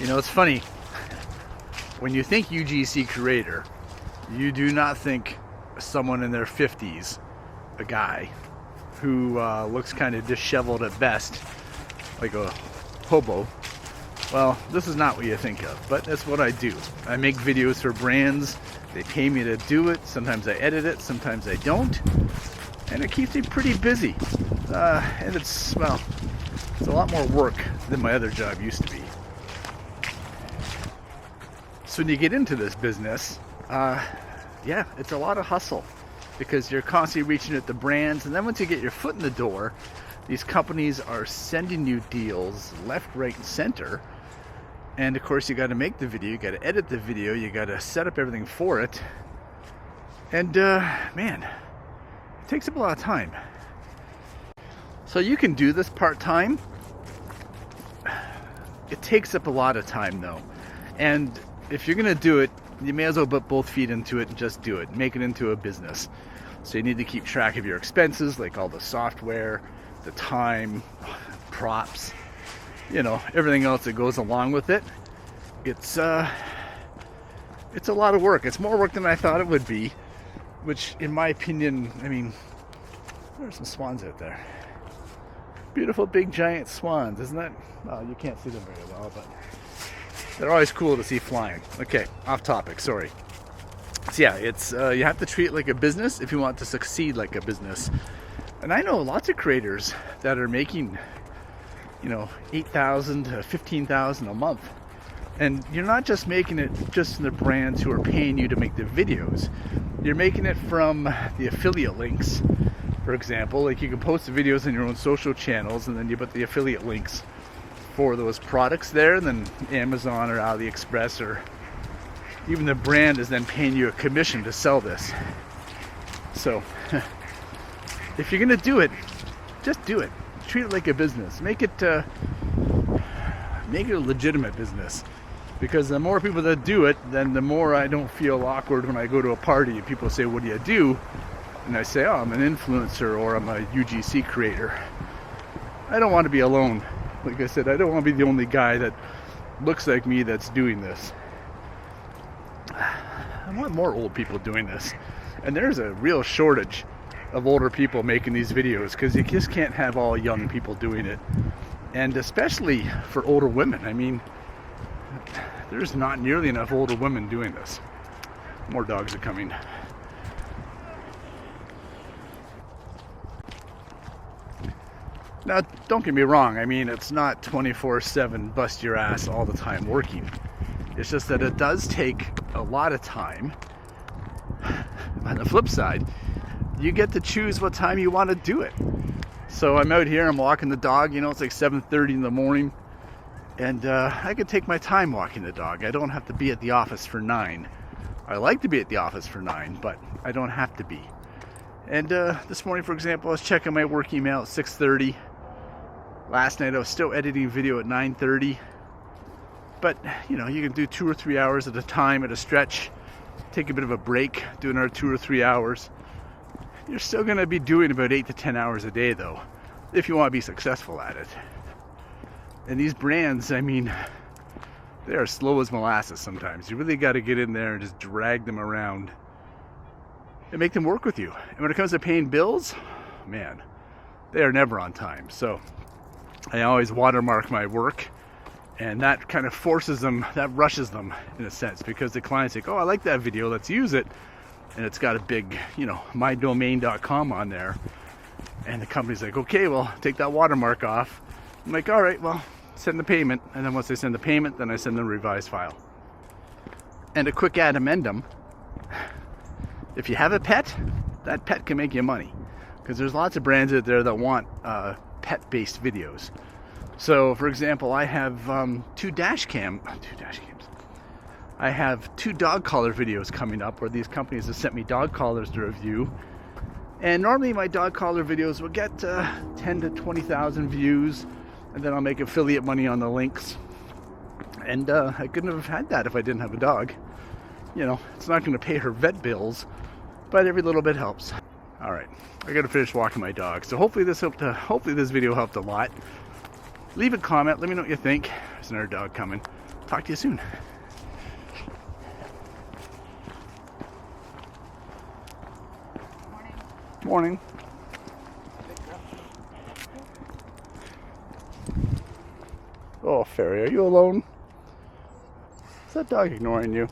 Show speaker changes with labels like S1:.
S1: You know, it's funny. When you think UGC creator, you do not think someone in their 50s, a guy who looks kind of disheveled at best, like a hobo. Well, this is not what you think of, but that's what I do. I make videos for brands. They pay me to do it. Sometimes I edit it, sometimes I don't. And it keeps me pretty busy. And it's a lot more work than my other job used to be. So when you get into this business, yeah, it's a lot of hustle because you're constantly reaching at the brands. And then once you get your foot in the door, these companies are sending you deals left, right, and center. And of course, you got to make the video, you got to edit the video, you got to set up everything for it. And man, it takes up a lot of time. So you can do this part-time. It takes up a lot of time though. And if you're going to do it, you may as well put both feet into it and just do it. Make it into a business. So you need to keep track of your expenses, like all the software, the time, props, you know, everything else that goes along with it. It's a lot of work. It's more work than I thought it would be, which in my opinion, I mean, there's some swans out there. Beautiful big giant swans, isn't it? Well, you can't see them very well, but they're always cool to see flying. Okay, off topic, sorry. So yeah, it's you have to treat it like a business if you want to succeed like a business. And I know lots of creators that are making, you know, $8,000 to $15,000 a month. And you're not just making it just from the brands who are paying you to make the videos. You're making it from the affiliate links. For example, like you can post the videos on your own social channels and then you put the affiliate links for those products there, and then Amazon or AliExpress or even the brand is then paying you a commission to sell this. So if you're gonna do it, just do it. Treat it like a business. Make it a legitimate business. Because the more people that do it, then the more I don't feel awkward when I go to a party and people say, "What do you do?" And I say, "Oh, I'm an influencer or I'm a UGC creator." I don't want to be alone. Like I said, I don't want to be the only guy that looks like me that's doing this. I want more old people doing this. And there's a real shortage of older people making these videos because you just can't have all young people doing it. And especially for older women. I mean, there's not nearly enough older women doing this. More dogs are coming. Now, don't get me wrong. I mean, it's not 24/7 bust your ass all the time working. It's just that it does take a lot of time. On the flip side, you get to choose what time you want to do it. So I'm out here, I'm walking the dog, you know, it's like 7:30 in the morning. And I could take my time walking the dog. I don't have to be at the office for 9. I like to be at the office for 9, but I don't have to be. And this morning, for example, I was checking my work email at 6:30. Last night I was still editing video at 9:30. But, you know, you can do 2 or 3 hours at a time at a stretch. Take a bit of a break, do another 2 or 3 hours. You're still going to be doing about 8 to 10 hours a day, though, if you want to be successful at it. And these brands, I mean, they are slow as molasses sometimes. You really got to get in there and just drag them around and make them work with you. And when it comes to paying bills, man, they are never on time. So I always watermark my work, and that kind of forces them, that rushes them in a sense, because the client's like, "Oh, I like that video, let's use it." And it's got a big, you know, mydomain.com on there. And the company's like, "Okay, well, take that watermark off." I'm like, "All right, well, send the payment." And then once they send the payment, then I send them a revised file. And a quick ad amendum: if you have a pet, that pet can make you money. Because there's lots of brands out there that want pet-based videos. So, for example, I have two dash cams. I have 2 dog collar videos coming up where these companies have sent me dog collars to review. And normally my dog collar videos will get 10 to 20,000 views, and then I'll make affiliate money on the links. And I couldn't have had that if I didn't have a dog. You know, it's not going to pay her vet bills, but every little bit helps. All right, I got to finish walking my dog. So hopefully this video helped a lot. Leave a comment. Let me know what you think. There's another dog coming. talk to you soon. Morning. Oh, Fairy, are you alone? Is that dog ignoring you?